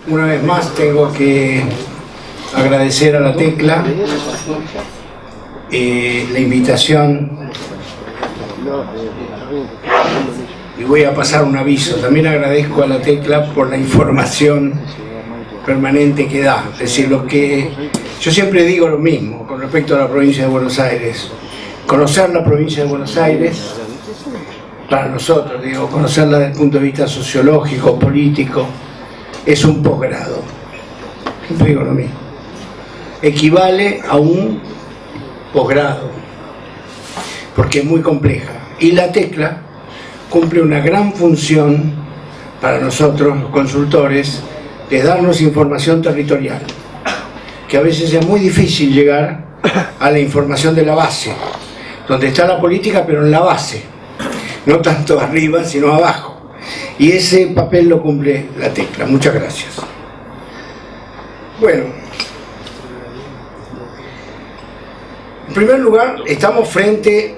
Una vez más tengo que agradecer a la Tecla la invitación, y voy a pasar un aviso. También agradezco a la Tecla por la información permanente que da. Es decir, lo que yo siempre digo lo mismo con respecto a la provincia de Buenos Aires. Conocer la provincia de Buenos Aires, para nosotros, digo, conocerla desde el punto de vista sociológico, político, es un posgrado. Siempre digo lo mismo. Equivale a un posgrado, porque es muy compleja. Y la Tecla cumple una gran función para nosotros, los consultores, de darnos información territorial, que a veces es muy difícil llegar a la información de la base, donde está la política, pero en la base, no tanto arriba, sino abajo. Y ese papel lo cumple la Tecla. Muchas gracias. Bueno, en primer lugar, estamos frente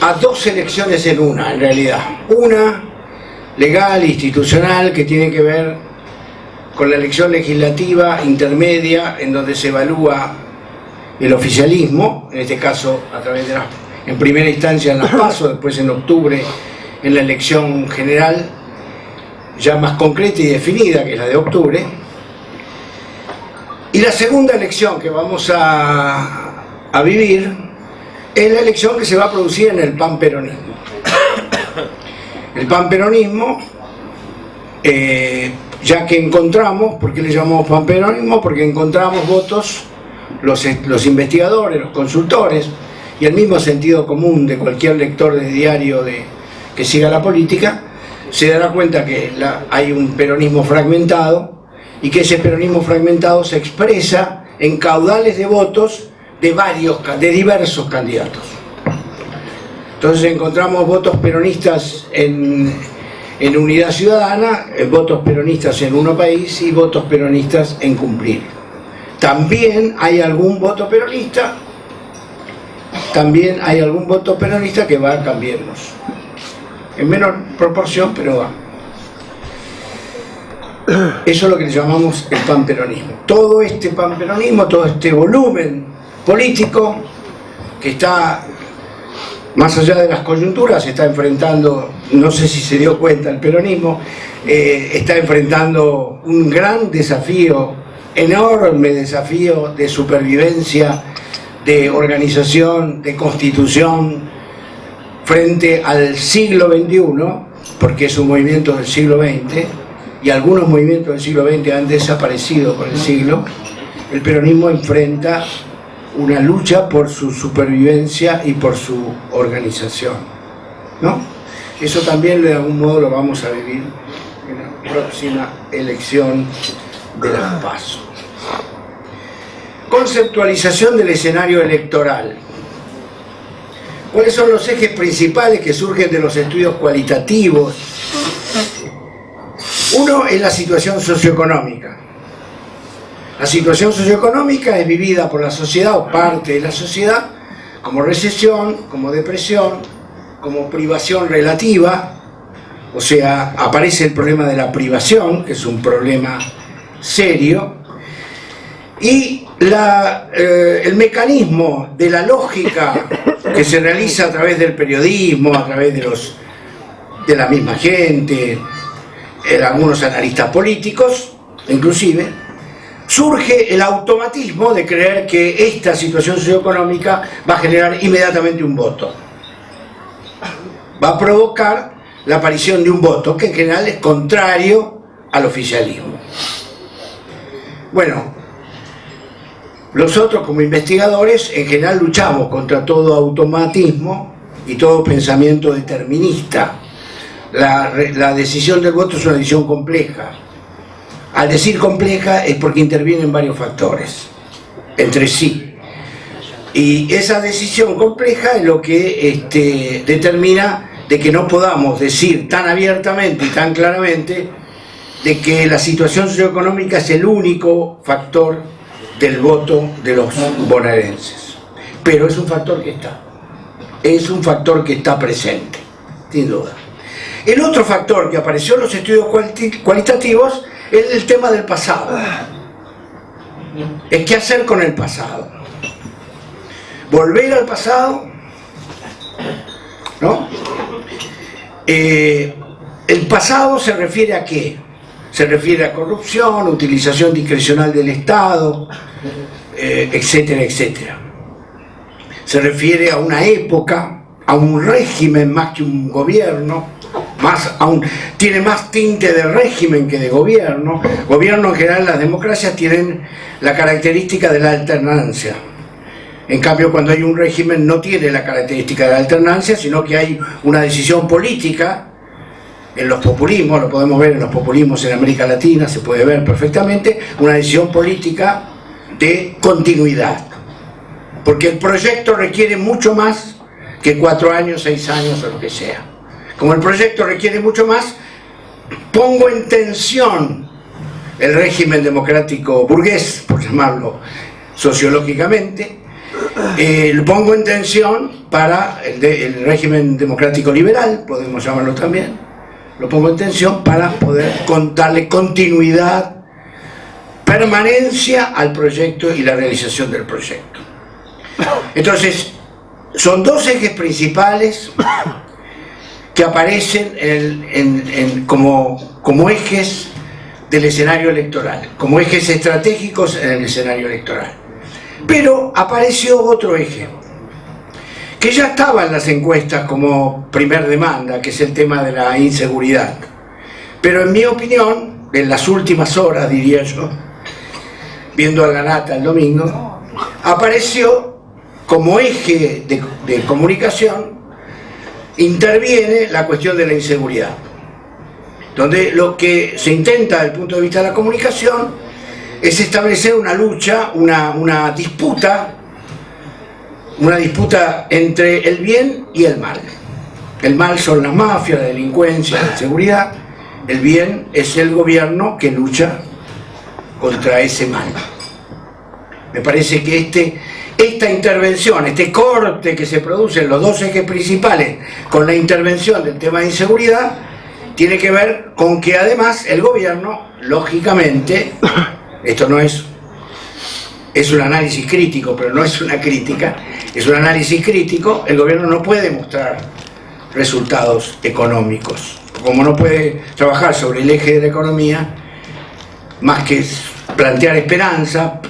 a dos elecciones en una, en realidad. Una legal, institucional, que tiene que ver con la elección legislativa intermedia, en donde se evalúa el oficialismo, en este caso a través de en primera instancia en las PASO, después en octubre en la elección general, ya más concreta y definida, que es la de octubre. Y la segunda elección que vamos a vivir es la elección que se va a producir en el panperonismo. El panperonismo, ya que encontramos, ¿por qué le llamamos panperonismo? Porque encontramos votos, los investigadores, los consultores, y el mismo sentido común de cualquier lector de diario que siga la política, se dará cuenta que hay un peronismo fragmentado, y que ese peronismo fragmentado se expresa en caudales de votos de diversos candidatos. Entonces encontramos votos peronistas en Unidad Ciudadana, votos peronistas en Uno País y votos peronistas en Cumplir. También hay algún voto peronista que va a Cambiemos, en menor proporción, pero va. Eso es lo que le llamamos el panperonismo. Todo este panperonismo, todo este volumen político que está más allá de las coyunturas, está enfrentando, no sé si se dio cuenta el peronismo, está enfrentando un gran desafío, enorme desafío de supervivencia, de organización, de constitución, frente al siglo XXI, porque es un movimiento del siglo XX, y algunos movimientos del siglo XX han desaparecido con el siglo. El peronismo enfrenta una lucha por su supervivencia y por su organización, ¿no? Eso también de algún modo lo vamos a vivir en la próxima elección de las PASO. Conceptualización del escenario electoral. ¿Cuáles son los ejes principales que surgen de los estudios cualitativos? Uno es la situación socioeconómica. La situación socioeconómica es vivida por la sociedad o parte de la sociedad como recesión, como depresión, como privación relativa, o sea, aparece el problema de la privación, que es un problema serio, y el mecanismo de la lógica que se realiza a través del periodismo, a través de la misma gente, algunos analistas políticos, inclusive, surge el automatismo de creer que esta situación socioeconómica va a generar inmediatamente un voto. Va a provocar la aparición de un voto que en general es contrario al oficialismo. Bueno, nosotros como investigadores en general luchamos contra todo automatismo y todo pensamiento determinista. La decisión del voto es una decisión compleja. Al decir compleja es porque intervienen varios factores entre sí. Y esa decisión compleja es lo que determina de que no podamos decir tan abiertamente y tan claramente de que la situación socioeconómica es el único factor del voto de los bonaerenses. Pero es un factor que está presente, sin duda. El otro factor que apareció en los estudios cualitativos es el tema del pasado. Es qué hacer con el pasado. Volver al pasado, ¿no? El pasado se refiere a qué? Se refiere a corrupción, utilización discrecional del Estado, etcétera, etcétera. Se refiere a una época, a un régimen más que un gobierno, tiene más tinte de régimen que de gobierno. Gobierno en general, las democracias tienen la característica de la alternancia. En cambio, cuando hay un régimen no tiene la característica de la alternancia, sino que hay una decisión política. En los populismos, lo podemos ver en los populismos en América Latina, se puede ver perfectamente, una decisión política de continuidad. Porque el proyecto requiere mucho más que 4 años, 6 años o lo que sea. Como el proyecto requiere mucho más, pongo en tensión el régimen democrático burgués, por llamarlo sociológicamente, lo pongo en tensión para el régimen democrático liberal, podemos llamarlo también, lo pongo en tensión para poder darle continuidad, permanencia al proyecto y la realización del proyecto. Entonces, son 2 ejes principales que aparecen como ejes del escenario electoral, como ejes estratégicos en el escenario electoral. Pero apareció otro eje, que ya estaba en las encuestas como primer demanda, que es el tema de la inseguridad. Pero en mi opinión, en las últimas horas, diría yo, viendo a Lanata el domingo, apareció como eje de comunicación, interviene la cuestión de la inseguridad, donde lo que se intenta desde el punto de vista de la comunicación es establecer una lucha, una disputa entre el bien y el mal. El mal son las mafias, la delincuencia, la inseguridad. El bien es el gobierno que lucha contra ese mal. Me parece que esta intervención, este corte que se produce en los 2 ejes principales con la intervención del tema de inseguridad, tiene que ver con que además el gobierno, lógicamente, esto no es un análisis crítico, pero no es una crítica, es un análisis crítico, el gobierno no puede mostrar resultados económicos, como no puede trabajar sobre el eje de la economía, más que plantear esperanza,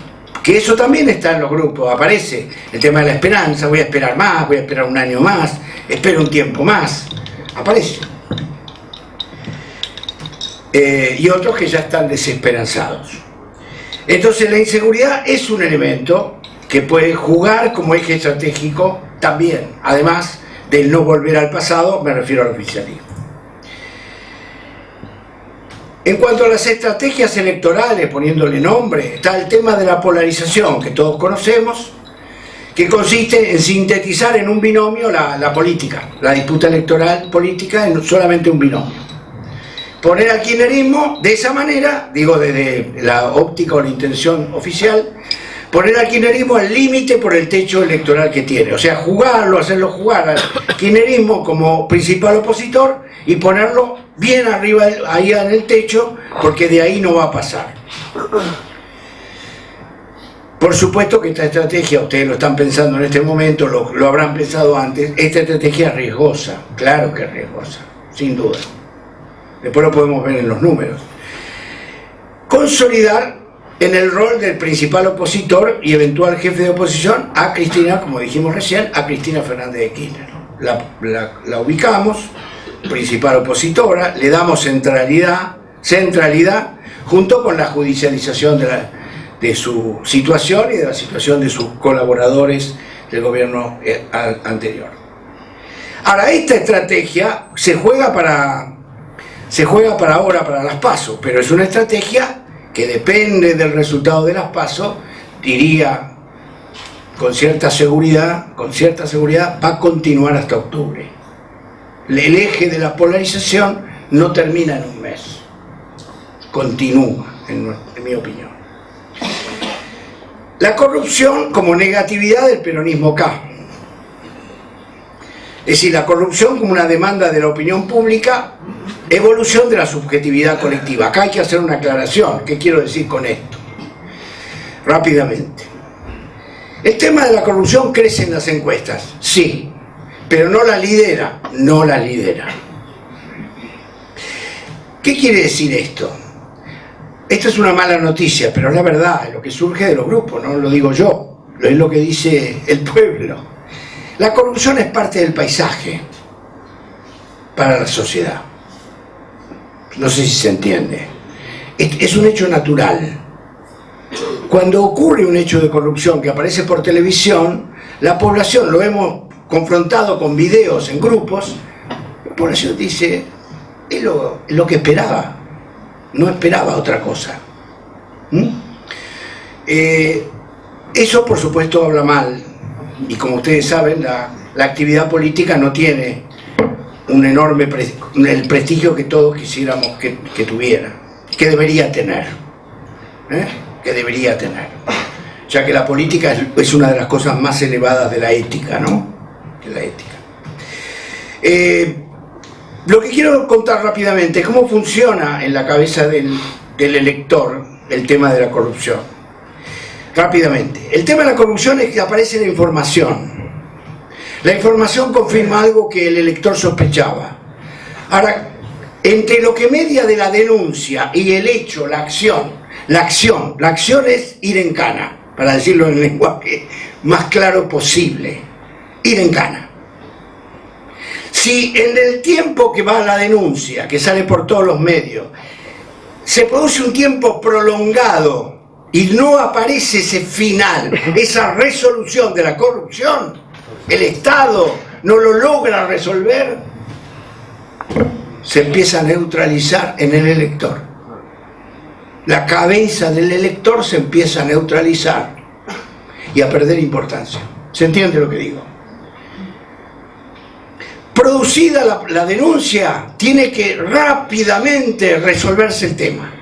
que eso también está en los grupos, aparece el tema de la esperanza, voy a esperar más, voy a esperar un año más, espero un tiempo más, aparece. Y otros que ya están desesperanzados. Entonces la inseguridad es un elemento que puede jugar como eje estratégico también, además del no volver al pasado, me refiero al oficialismo. En cuanto a las estrategias electorales, poniéndole nombre, está el tema de la polarización, que todos conocemos, que consiste en sintetizar en un binomio la política, la disputa electoral política en solamente un binomio. Poner al kirchnerismo de esa manera, digo desde la óptica o la intención oficial, poner al kirchnerismo al límite por el techo electoral que tiene, o sea, hacerlo jugar al kirchnerismo como principal opositor y ponerlo bien arriba, ahí en el techo, porque de ahí no va a pasar. Por supuesto que esta estrategia, ustedes lo están pensando en este momento, lo habrán pensado antes, esta estrategia es riesgosa, claro que es riesgosa, sin duda. Después lo podemos ver en los números. Consolidar en el rol del principal opositor y eventual jefe de oposición a Cristina, como dijimos recién, a Cristina Fernández de Kirchner. La ubicamos, principal opositora, le damos centralidad, junto con la judicialización de su situación y de la situación de sus colaboradores del gobierno anterior. Ahora, esta estrategia se juega para ahora, para las PASO, pero es una estrategia que depende del resultado de las PASO, diría con cierta seguridad, va a continuar hasta octubre. El eje de la polarización no termina en un mes, continúa, en mi opinión. La corrupción como negatividad del peronismo K. Es decir, la corrupción como una demanda de la opinión pública, evolución de la subjetividad colectiva. Acá hay que hacer una aclaración. ¿Qué quiero decir con esto? Rápidamente. El tema de la corrupción crece en las encuestas, sí, pero no la lidera, no la lidera. ¿Qué quiere decir esto? Esto es una mala noticia, pero es la verdad, es lo que surge de los grupos, no lo digo yo, es lo que dice el pueblo. La corrupción es parte del paisaje para la sociedad. No sé si se entiende. Es un hecho natural. Cuando ocurre un hecho de corrupción que aparece por televisión, la población, lo hemos confrontado con videos en grupos, la población dice, es lo que esperaba, no esperaba otra cosa. Eso por supuesto habla mal, y como ustedes saben, la actividad política no tiene un enorme el prestigio que todos quisiéramos que tuviera, que debería tener, que debería tener, ya que la política es una de las cosas más elevadas de la ética, ¿no? De la ética. Lo que quiero contar rápidamente es cómo funciona en la cabeza del elector el tema de la corrupción. Rápidamente. El tema de la corrupción es que aparece la información. La información confirma algo que el elector sospechaba. Ahora, entre lo que media de la denuncia y el hecho, la acción es ir en cana, para decirlo en el lenguaje más claro posible, ir en cana. Si en el tiempo que va la denuncia, que sale por todos los medios, se produce un tiempo prolongado y no aparece ese final, esa resolución de la corrupción, el Estado no lo logra resolver, se empieza a neutralizar en el elector. La cabeza del elector se empieza a neutralizar y a perder importancia. ¿Se entiende lo que digo? Producida la denuncia, tiene que rápidamente resolverse el tema.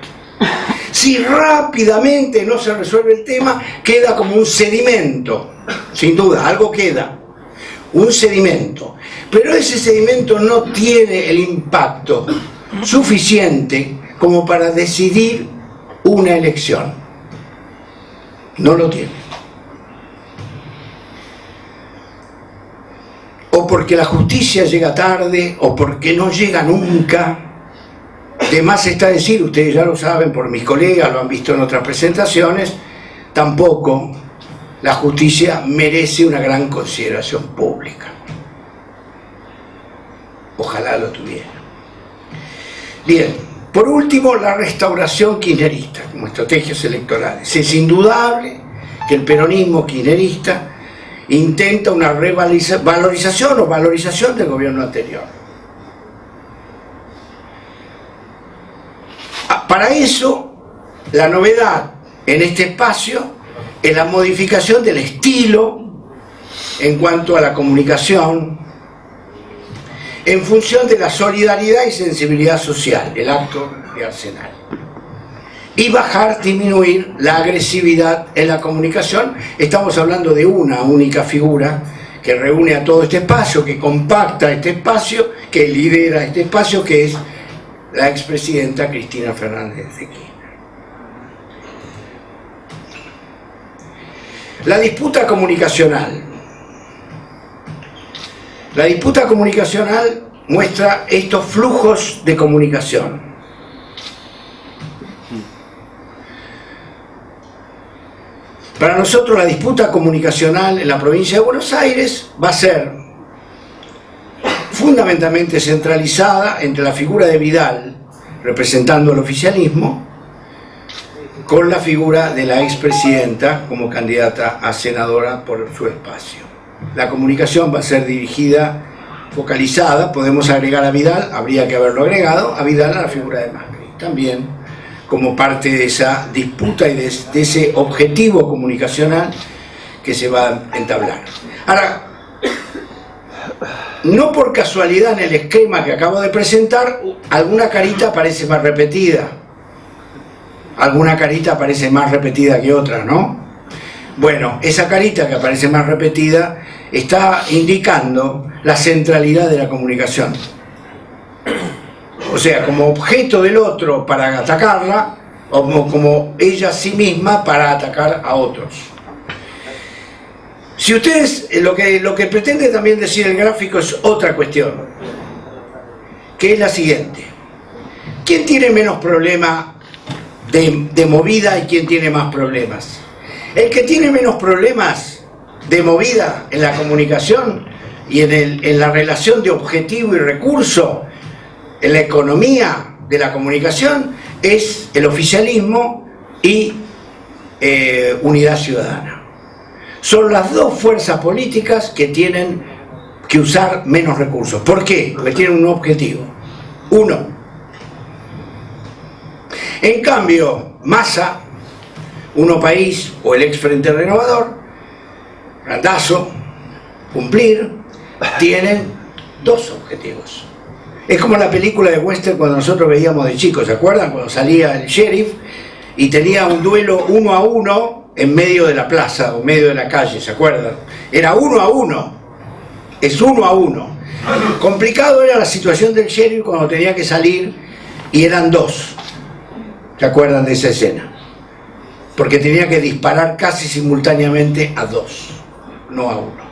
Si rápidamente no se resuelve el tema, queda como un sedimento. Sin duda, algo queda. Un sedimento. Pero ese sedimento no tiene el impacto suficiente como para decidir una elección. No lo tiene. O porque la justicia llega tarde, o porque no llega nunca. De más está decir, ustedes ya lo saben por mis colegas, lo han visto en otras presentaciones, tampoco la justicia merece una gran consideración pública. Ojalá lo tuviera. Bien, por último, la restauración kirchnerista como estrategias electorales. Es indudable que el peronismo kirchnerista intenta una revalorización o valorización del gobierno anterior. Para eso, la novedad en este espacio es la modificación del estilo en cuanto a la comunicación, en función de la solidaridad y sensibilidad social, el acto de Arsenal. Y disminuir la agresividad en la comunicación. Estamos hablando de una única figura que reúne a todo este espacio, que compacta este espacio, que lidera este espacio, que es la expresidenta Cristina Fernández de Kirchner. La disputa comunicacional. La disputa comunicacional muestra estos flujos de comunicación. Para nosotros la disputa comunicacional en la provincia de Buenos Aires va a ser fundamentalmente centralizada entre la figura de Vidal, representando al oficialismo, con la figura de la expresidenta como candidata a senadora por su espacio. La comunicación va a ser dirigida, focalizada, podemos agregar a Vidal, habría que haberlo agregado, a Vidal a la figura de Macri, también como parte de esa disputa y de ese objetivo comunicacional que se va a entablar. Ahora, no por casualidad en el esquema que acabo de presentar, alguna carita parece más repetida. Alguna carita parece más repetida que otra, ¿no? Bueno, esa carita que aparece más repetida está indicando la centralidad de la comunicación. O sea, como objeto del otro para atacarla, o como ella a sí misma para atacar a otros. Si ustedes, lo que pretende también decir el gráfico es otra cuestión, que es la siguiente. ¿Quién tiene menos problema de movida y quién tiene más problemas? El que tiene menos problemas de movida en la comunicación y en la relación de objetivo y recurso, en la economía de la comunicación, es el oficialismo y Unidad Ciudadana. Son las dos fuerzas políticas que tienen que usar menos recursos. ¿Por qué? Porque tienen un objetivo. Uno. En cambio, Massa, Uno País o el ex Frente Renovador, Randazzo, Cumplir, tienen dos objetivos. Es como la película de western cuando nosotros veíamos de chicos, ¿se acuerdan? Cuando salía el sheriff y tenía un duelo 1 a 1 en medio de la plaza o medio de la calle, ¿se acuerdan? Era 1 a 1, es 1 a 1. Complicado era la situación del sheriff cuando tenía que salir y eran dos. ¿Se acuerdan de esa escena? Porque tenía que disparar casi simultáneamente a dos, no a uno.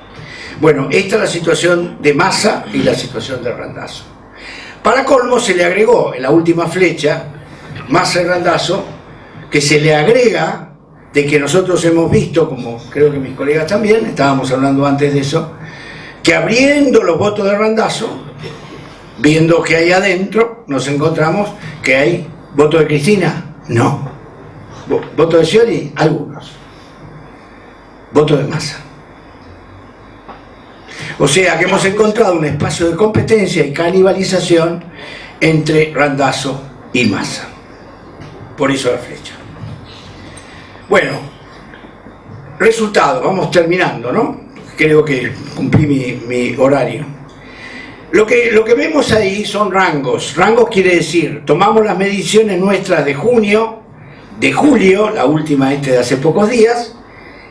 Bueno, esta es la situación de Massa y la situación de Randazzo. Para colmo se le agregó en la última flecha, Massa y Randazzo, que se le agrega de que nosotros hemos visto, como creo que mis colegas también, estábamos hablando antes de eso, que abriendo los votos de Randazzo, viendo que hay adentro, nos encontramos que hay votos de Cristina, no. ¿Votos de Scioli? Algunos. Votos de Massa. O sea que hemos encontrado un espacio de competencia y canibalización entre Randazzo y Massa. Por eso la flecha. Bueno, resultado, vamos terminando, ¿no? Creo que cumplí mi horario. Lo que vemos ahí son rangos. Rangos quiere decir, tomamos las mediciones nuestras de junio, de julio, la última de hace pocos días,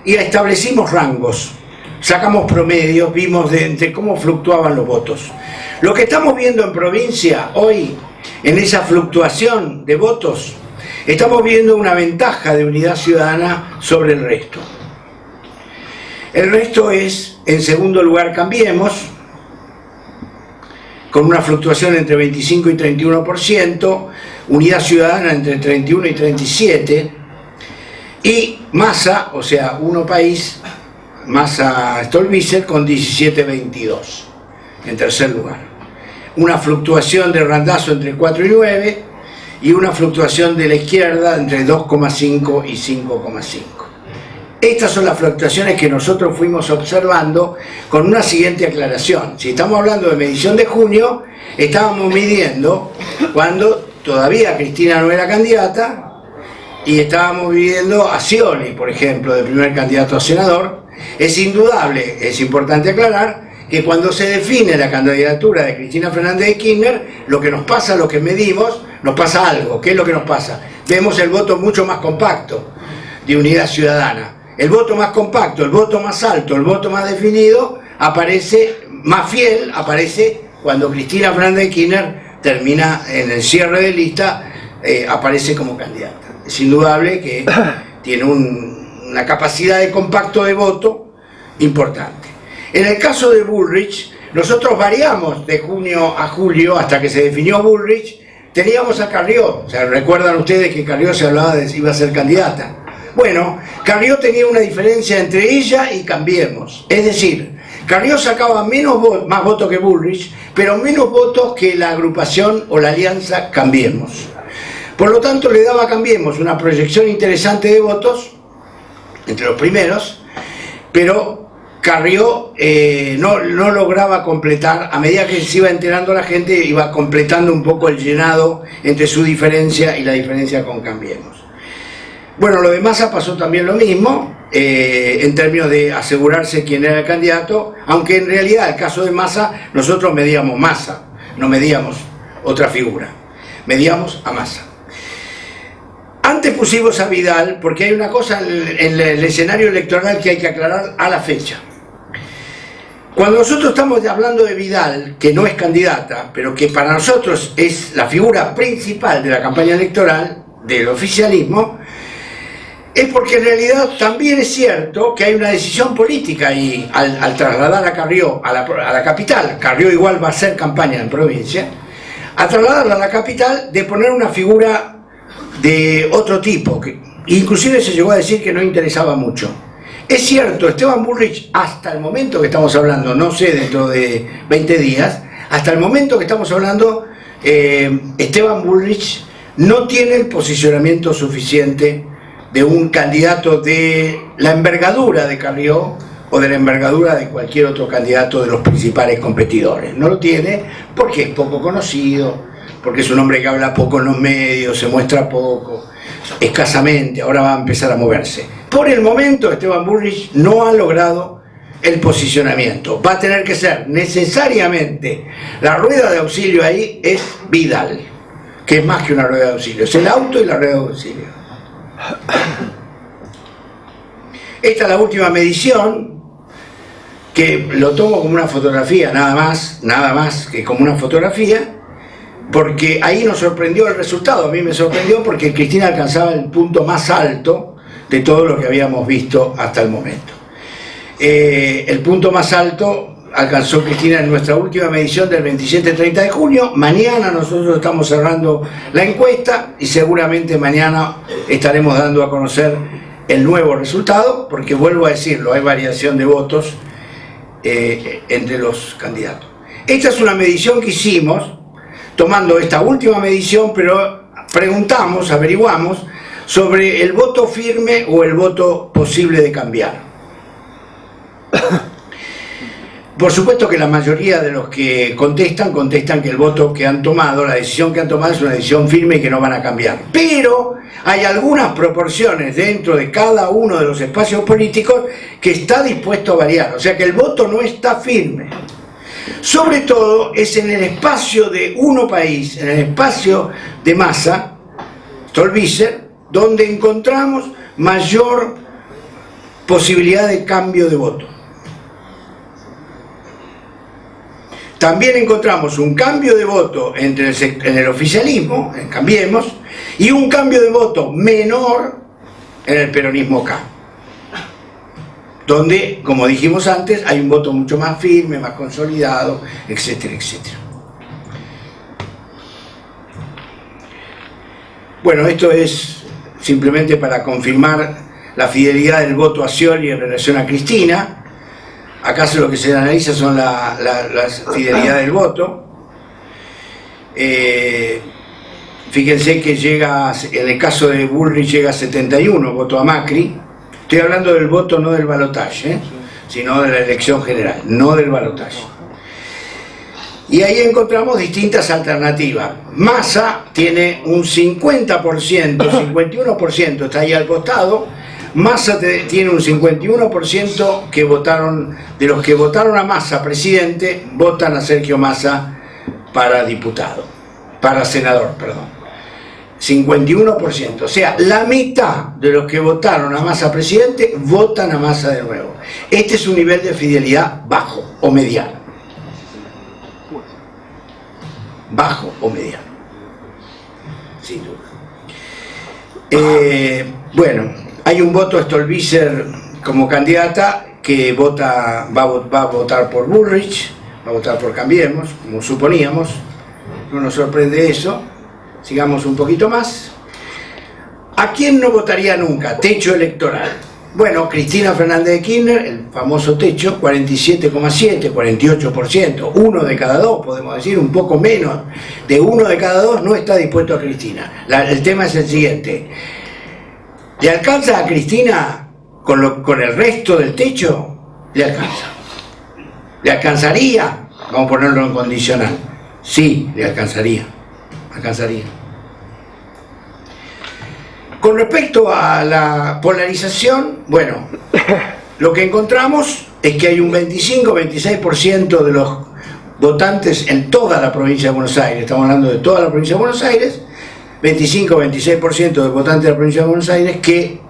y establecimos rangos. Sacamos promedios, vimos de cómo fluctuaban los votos. Lo que estamos viendo en provincia hoy, en esa fluctuación de votos, estamos viendo una ventaja de Unidad Ciudadana sobre el resto. El resto es, en segundo lugar, Cambiemos, con una fluctuación entre 25 y 31%, Unidad Ciudadana entre 31 y 37%, y Massa, o sea, Uno País, Massa Stolbizer con 17,22 en tercer lugar. Una fluctuación de Randazzo entre 4 y 9 y una fluctuación de la izquierda entre 2,5 y 5,5. Estas son las fluctuaciones que nosotros fuimos observando con una siguiente aclaración. Si estamos hablando de medición de junio, estábamos midiendo cuando todavía Cristina no era candidata y estábamos viviendo a Scioli, por ejemplo, de primer candidato a senador. Es indudable, es importante aclarar, que cuando se define la candidatura de Cristina Fernández de Kirchner, lo que nos pasa, lo que medimos, nos pasa algo. ¿Qué es lo que nos pasa? Vemos el voto mucho más compacto de Unidad Ciudadana. El voto más compacto, el voto más alto, el voto más definido, aparece, más fiel, aparece cuando Cristina Fernández de Kirchner termina en el cierre de lista, aparece como candidata. Es indudable que tiene una capacidad de compacto de voto importante. En el caso de Bullrich, nosotros variamos de junio a julio hasta que se definió Bullrich. Teníamos a Carrió, o sea, recuerdan ustedes que Carrió se hablaba de si iba a ser candidata. Bueno, Carrió tenía una diferencia entre ella y Cambiemos, es decir, Carrió sacaba más votos que Bullrich, pero menos votos que la agrupación o la alianza Cambiemos. Por lo tanto, le daba a Cambiemos una proyección interesante de votos, entre los primeros, pero Carrió no lograba completar, a medida que se iba enterando la gente, iba completando un poco el llenado entre su diferencia y la diferencia con Cambiemos. Bueno, lo de Massa pasó también lo mismo, en términos de asegurarse quién era el candidato, aunque en realidad el caso de Massa, nosotros medíamos Massa, no medíamos otra figura, medíamos a Massa. Antes pusimos a Vidal, porque hay una cosa en el escenario electoral que hay que aclarar a la fecha. Cuando nosotros estamos hablando de Vidal, que no es candidata, pero que para nosotros es la figura principal de la campaña electoral del oficialismo, es porque en realidad también es cierto que hay una decisión política y al trasladar a Carrió a la capital, Carrió igual va a hacer campaña en provincia, a trasladarla a la capital de poner una figura de otro tipo, que inclusive se llegó a decir que no interesaba mucho. Es cierto, Esteban Bullrich, hasta el momento que estamos hablando, no sé, dentro de 20 días, hasta el momento que estamos hablando, Esteban Bullrich no tiene el posicionamiento suficiente de un candidato de la envergadura de Carrió o de la envergadura de cualquier otro candidato de los principales competidores. No lo tiene porque es poco conocido, porque es un hombre que habla poco en los medios, se muestra poco, escasamente, ahora va a empezar a moverse. Por el momento Esteban Bullrich no ha logrado el posicionamiento. Va a tener que ser necesariamente, la rueda de auxilio ahí es Vidal, que es más que una rueda de auxilio, es el auto y la rueda de auxilio. Esta es la última medición, que lo tomo como una fotografía, nada más que como una fotografía, porque ahí nos sorprendió el resultado. A mí me sorprendió porque Cristina alcanzaba el punto más alto de todo lo que habíamos visto hasta el momento. El punto más alto alcanzó Cristina en nuestra última medición del 27-30 de junio. Mañana nosotros estamos cerrando la encuesta y seguramente mañana estaremos dando a conocer el nuevo resultado, porque vuelvo a decirlo, hay variación de votos entre los candidatos. Esta es una medición que hicimos tomando esta última medición, pero preguntamos, averiguamos sobre el voto firme o el voto posible de cambiar. Por supuesto que la mayoría de los que contestan que el voto que han tomado, la decisión que han tomado es una decisión firme y que no van a cambiar. Pero hay algunas proporciones dentro de cada uno de los espacios políticos que está dispuesto a variar, o sea que el voto no está firme. Sobre todo es en el espacio de Uno País, en el espacio de Massa, Stolbizer, donde encontramos mayor posibilidad de cambio de voto. También encontramos un cambio de voto en el oficialismo, en Cambiemos, y un cambio de voto menor en el peronismo K, donde, como dijimos antes, hay un voto mucho más firme, más consolidado, etcétera, etcétera. Bueno, esto es simplemente para confirmar la fidelidad del voto a Scioli en relación a Cristina. Acá lo que se analiza son la fidelidad del voto. Fíjense que llega, en el caso de Bullrich llega a 71, voto a Macri. Estoy hablando del voto no del balotaje, sino de la elección general, no del balotaje. Y ahí encontramos distintas alternativas. Massa tiene un 50%, 51% está ahí al costado. Massa tiene un 51% que votaron, de los que votaron a Massa presidente, votan a Sergio Massa para diputado, para senador, perdón. 51%, o sea, la mitad de los que votaron a Massa presidente votan a Massa de nuevo. Este es un nivel de fidelidad bajo o mediano. Bajo o mediano, sin duda. Bueno, hay un voto a Stolbizer como candidata que va a votar por Bullrich, va a votar por Cambiemos, como suponíamos. No nos sorprende eso. Sigamos un poquito más. ¿A quién no votaría nunca? Techo electoral. Bueno, Cristina Fernández de Kirchner, el famoso techo, 47,7, 48%, uno de cada dos, podemos decir, un poco menos de uno de cada dos no está dispuesto a Cristina. El tema es el siguiente: ¿le alcanza a Cristina con el resto del techo? Le alcanza. ¿Le alcanzaría? Vamos a ponerlo en condicional. Sí, le alcanzaría. Alcanzaría. Con respecto a la polarización, bueno, lo que encontramos es que hay un 25-26% de los votantes en toda la provincia de Buenos Aires, estamos hablando de toda la provincia de Buenos Aires, 25-26% de votantes de la provincia de Buenos Aires que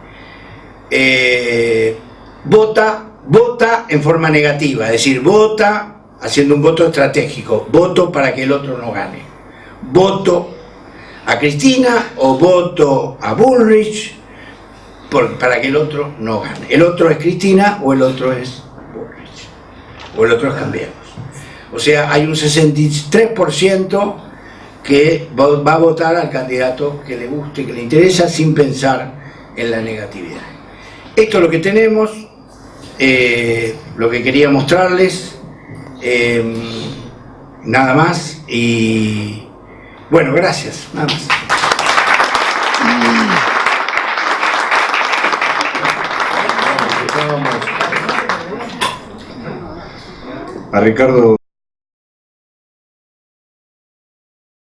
vota vota en forma negativa, es decir, vota haciendo un voto estratégico, voto para que el otro no gane, voto a Cristina o voto a Bullrich para que el otro no gane. El otro es Cristina o el otro es Bullrich, o el otro es Cambiemos. O sea, hay un 63% que va a votar al candidato que le guste, que le interesa, sin pensar en la negatividad. Esto es lo que tenemos, lo que quería mostrarles, nada más, y bueno, gracias, nada más. A Ricardo